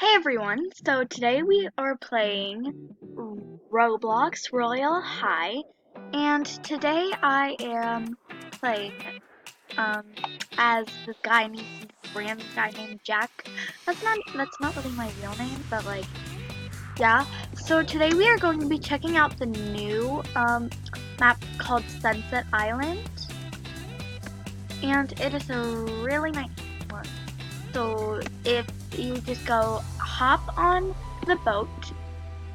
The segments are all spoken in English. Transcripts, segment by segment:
Hey everyone, so today we are playing Roblox Royale High, and today I am playing um as this random guy named Jack. That's not really my real name, but like yeah. So today we are going to be checking out the new map called Sunset Island, and it is a really nice one. So if you just go hop on the boat,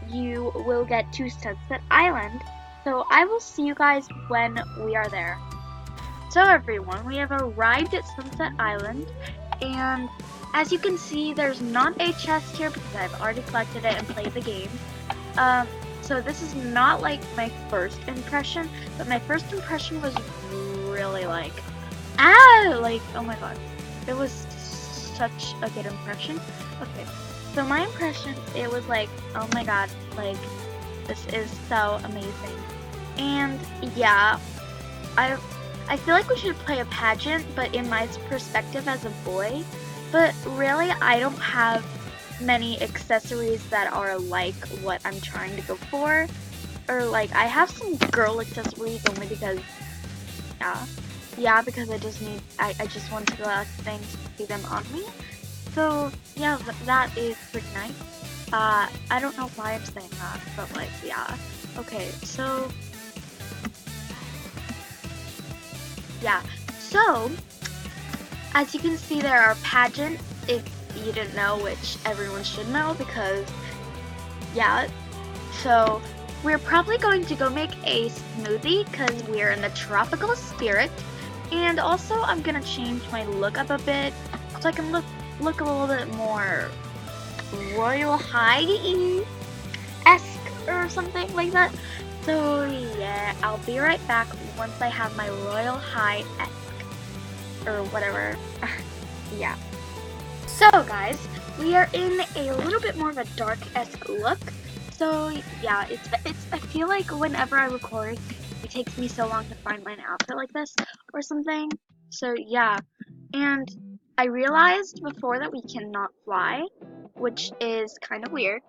you will get to Sunset Island. So I will see you guys when we are there. So everyone, we have arrived at Sunset Island, and as you can see, there's not a chest here because I've already collected it and played the game. Um, so this is not like my first impression, but my first impression was really like, oh my god, it was such a good impression. Okay, so my impression, it was like, oh my god, like, this is so amazing. And yeah, I I feel like we should play a pageant, but in my perspective as a boy. But really, I don't have many accessories that are like what I'm trying to go for. Or like, I have some girl accessories only because, yeah. Yeah, because I just want to collect things to see them on me. So, yeah, that is pretty nice. I don't know why I'm saying that, but like, yeah. Okay, so, yeah. So, as you can see, there are pageants, if you didn't know, which everyone should know, because, yeah. So, we're probably going to go make a smoothie, because we're in the tropical spirit. And also, I'm gonna change my look up a bit, so I can look a little bit more Royal High-esque or something like that. So yeah, I'll be right back once I have my Royal High-esque or whatever. Yeah. So guys, we are in a little bit more of a dark-esque look. So yeah, I feel like whenever I record, it takes me so long to find my outfit like this or something. So yeah, and I realized before that we cannot fly, which is kind of weird.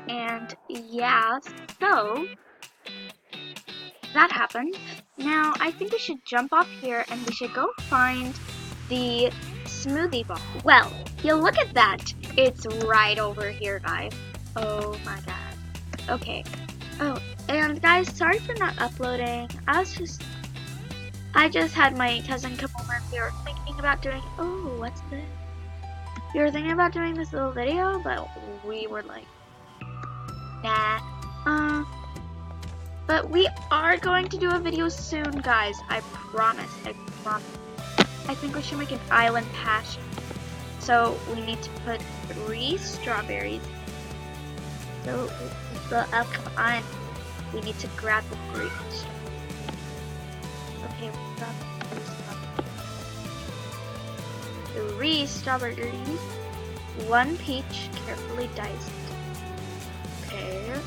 And yeah, so that happened. Now I think we should jump off here and we should go find the smoothie bar. Well, you look at that. It's right over here, guys. Oh my god. Okay. Oh, and guys, sorry for not uploading. I just had my cousin come over and we were thinking about doing, oh, what's this? We were thinking about doing this little video, but we were like, nah. Uh, but we are going to do a video soon, guys. I promise. I promise. I think we should make an island passion. So we need to put 3 strawberries. Oh, come on. We need to grab the 3 strawberries. Okay, we got 3 strawberries. 1 peach, carefully diced. Okay.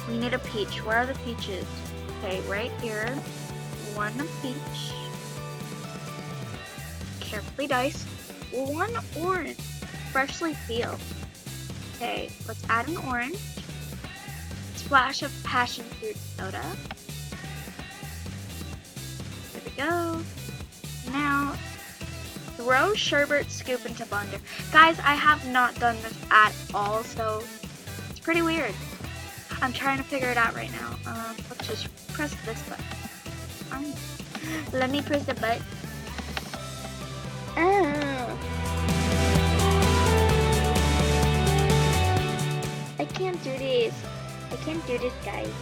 We need a peach. Where are the peaches? Okay, right here. 1 peach. Carefully diced. 1 orange. Freshly peeled. Okay, let's add an orange. Splash of passion fruit soda. There we go. Now, throw sherbet scoop into blender. Guys, I have not done this at all, so it's pretty weird. I'm trying to figure it out right now. Let's just press this button. Let me press the button. Oh. I can't do this. I can't do this, guys.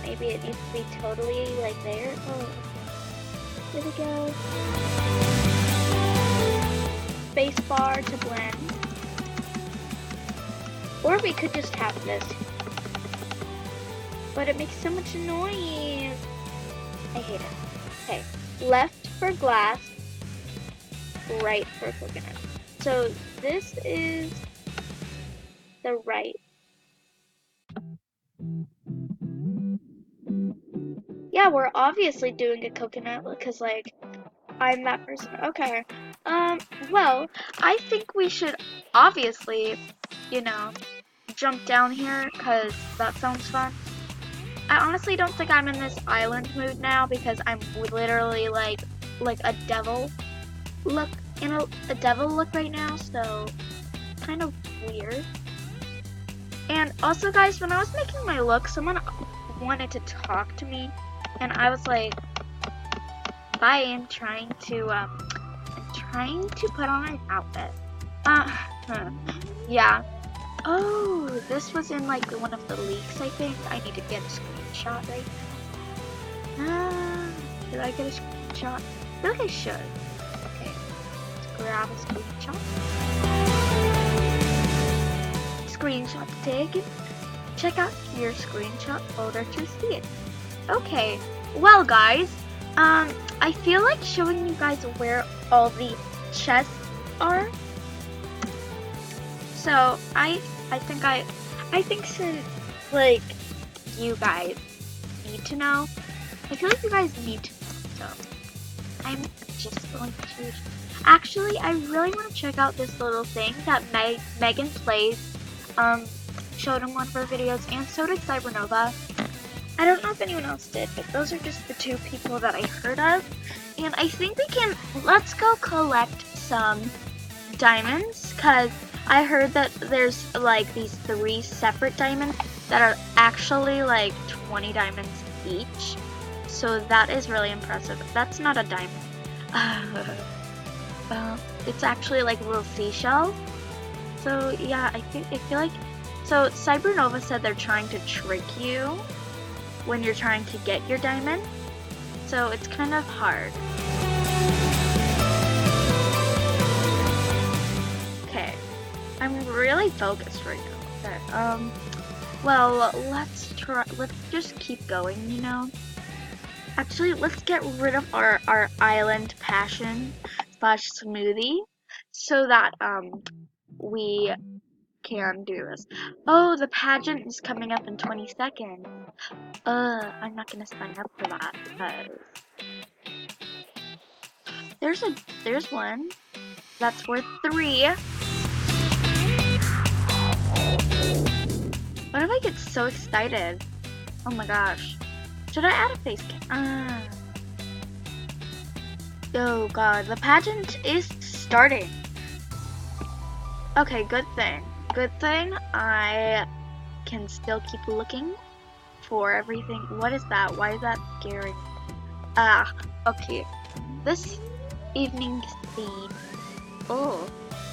Maybe it needs to be totally like there. Oh. Here we go. Spacebar to blend. Or we could just have this. But it makes so much noise. I hate it. Okay. Left for glass. Right for coconut. So this is the right. Yeah, we're obviously doing a coconut because like I'm that person. Okay. Well, I think we should obviously, you know, jump down here because that sounds fun. I honestly don't think I'm in this island mood now because I'm literally like a devil look in a devil look right now, so kind of weird. And also guys, when I was making my look, someone wanted to talk to me and I was like, bye, I'm trying to put on an outfit. Yeah. Oh, this was in like one of the leaks, I think. I need to get a screenshot right now. Did I get a screenshot? I feel like I should. Okay, let's grab a screenshot. Screenshot taken. Check out your screenshot folder to see it. Okay, well guys, I feel like showing you guys where all the chests are. So I think since like you guys need to know, I feel like you guys need to know. So I'm just going to actually I really want to check out this little thing that Megan plays showed in one of her videos, and so did Cybernova. I don't know if anyone else did, but those are just the two people that I heard of. And I think let's go collect some diamonds, because I heard that there's like these 3 separate diamonds that are actually like 20 diamonds each. So that is really impressive. That's not a diamond. It's actually like little seashells. So yeah, I feel like, so Cybernova said they're trying to trick you when you're trying to get your diamond. So it's kind of hard. Okay, I'm really focused right now. Okay, well, let's just keep going, you know? Actually, let's get rid of our island passion / smoothie so that, we can do this. Oh, the pageant is coming up in 20 seconds. I'm not gonna sign up for that because there's one that's worth 3. What if I get so excited? Oh my gosh. Should I add a face cam? Oh god, the pageant is starting. Okay, good thing. Good thing I can still keep looking for everything. What is that? Why is that scary? Okay. This evening's theme. Oh,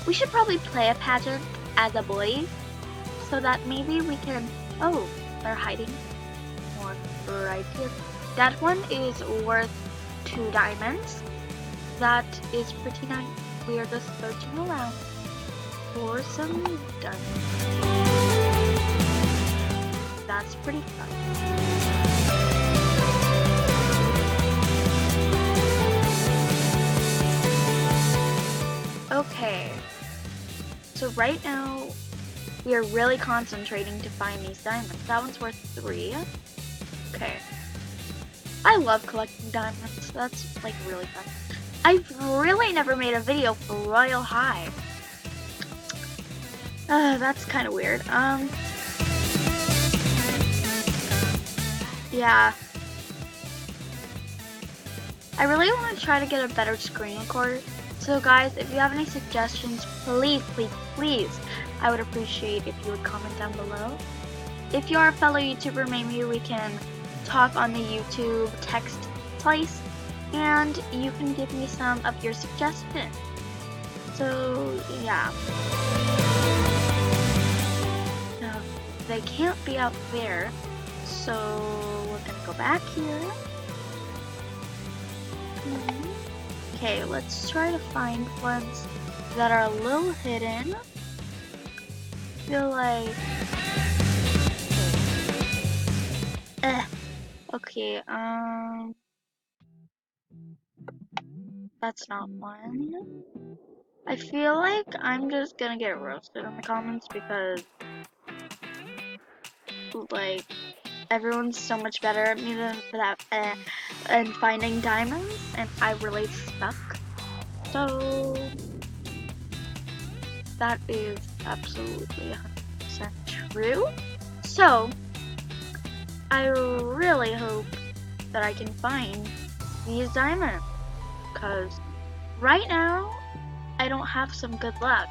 we should probably play a pageant as a boy so that maybe we can. Oh, they're hiding one right here. That one is worth 2 diamonds. That is pretty nice. We are just searching around for some diamonds. That's pretty fun. Okay, so right now we are really concentrating to find these diamonds. That one's worth 3. Okay. I love collecting diamonds. That's like really fun. I've really never made a video for Royale High. That's kind of weird. Yeah. I really want to try to get a better screen recorder. So guys, if you have any suggestions, please, I would appreciate if you would comment down below. If you are a fellow YouTuber, maybe we can talk on the YouTube text place, and you can give me some of your suggestions. So yeah. Now, they can't be out there, so we're gonna go back here. Okay, let's try to find ones that are a little hidden. Feel like okay, that's not one. I feel like I'm just gonna get roasted in the comments because like everyone's so much better at me than that. and finding diamonds, and I really suck. So that is absolutely 100% true. So I really hope that I can find these diamonds, because right now I don't have some good luck.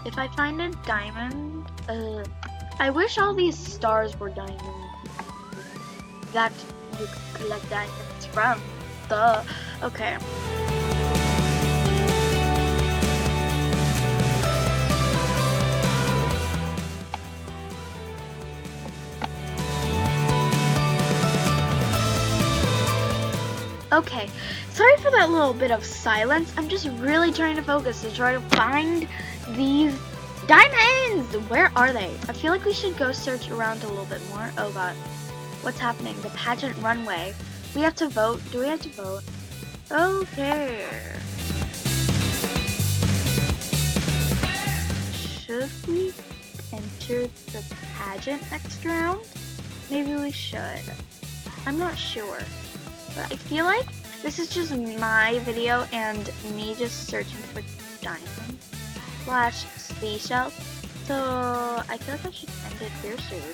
If I find a diamond, I wish all these stars were diamonds that you could collect diamonds from. Duh. Okay. Okay, sorry for that little bit of silence. I'm just really trying to focus to try to find these diamonds. Where are they? I feel like we should go search around a little bit more. Oh god, what's happening? The pageant runway. We have to vote. Do we have to vote? Okay. Should we enter the pageant next round? Maybe we should. I'm not sure. But I feel like this is just my video and me just searching for diamonds / seashells. So I feel like I should end it here soon.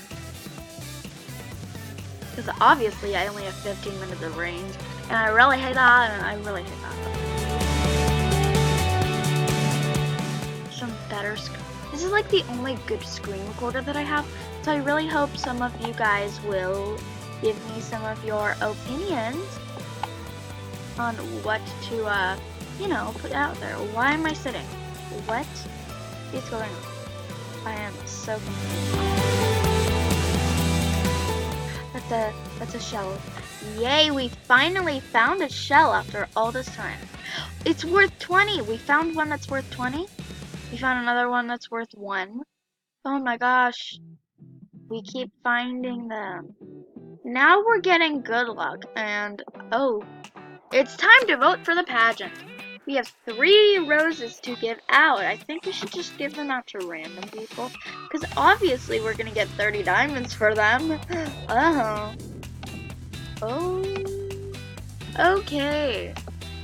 Because obviously I only have 15 minutes of range. And I really hate that, and I really hate that. Some better screen. This is like the only good screen recorder that I have. So I really hope some of you guys will give me some of your opinions on what to, you know, put out there. Why am I sitting? What is going on? I am so confused. That's a shell. Yay, we finally found a shell after all this time. It's worth 20. We found one that's worth 20. We found another one that's worth 1. Oh my gosh. We keep finding them. Now we're getting good luck, and oh, it's time to vote for the pageant. We have 3 roses to give out. I think we should just give them out to random people, because obviously we're gonna get 30 diamonds for them. Oh, okay.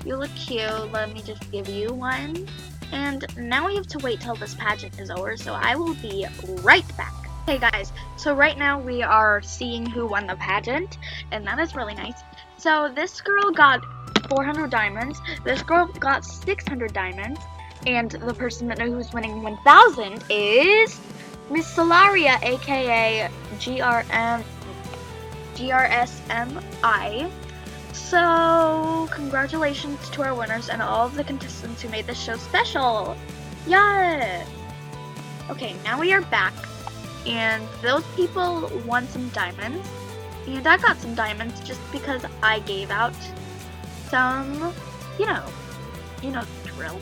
You look cute. Let me just give you one. And now we have to wait till this pageant is over, so I will be right back. Hey guys, so right now we are seeing who won the pageant, and that is really nice. So this girl got 400 diamonds, this girl got 600 diamonds, and the person that knows who's winning 1,000 is Miss Solaria, aka GRSMI. So congratulations to our winners and all of the contestants who made this show special. Yeah. Okay, now we are back. And those people won some diamonds, and I got some diamonds just because I gave out some, you know the drill.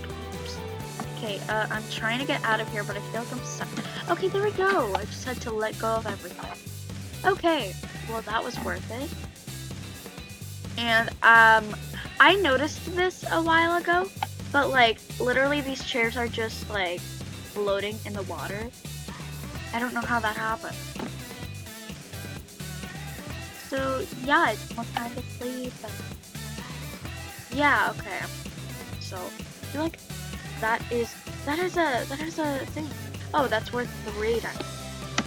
Okay, I'm trying to get out of here, but I feel like I'm stuck. Okay, there we go. I just had to let go of everything. Okay, well that was worth it. And I noticed this a while ago, but like literally these chairs are just like floating in the water. I don't know how that happened. So yeah, it's almost time to sleep. Yeah, okay. So I feel like that is a thing. Oh, that's worth 3 diamonds.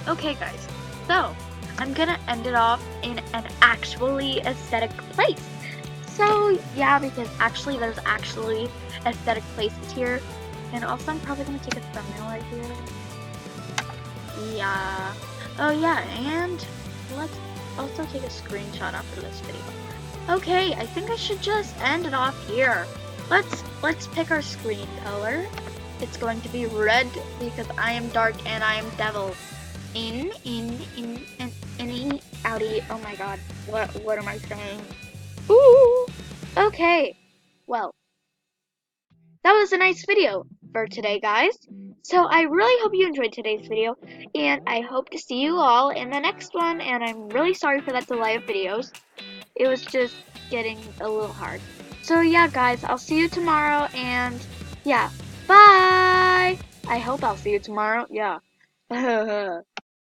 Okay, guys. So I'm gonna end it off in an actually aesthetic place. So yeah, because actually there's actually aesthetic places here, and also I'm probably gonna take a thumbnail right here. Yeah. Oh yeah, and let's also take a screenshot after this video. Okay, I think I should just end it off here. Let's pick our screen color. It's going to be red because I am dark and I am devil. In, outie. Oh my god. What am I saying? Ooh. Okay. Well, that was a nice video for today, guys. So I really hope you enjoyed today's video, and I hope to see you all in the next one, and I'm really sorry for that delay of videos. It was just getting a little hard. So yeah, guys, I'll see you tomorrow, and yeah, bye! I hope I'll see you tomorrow, yeah.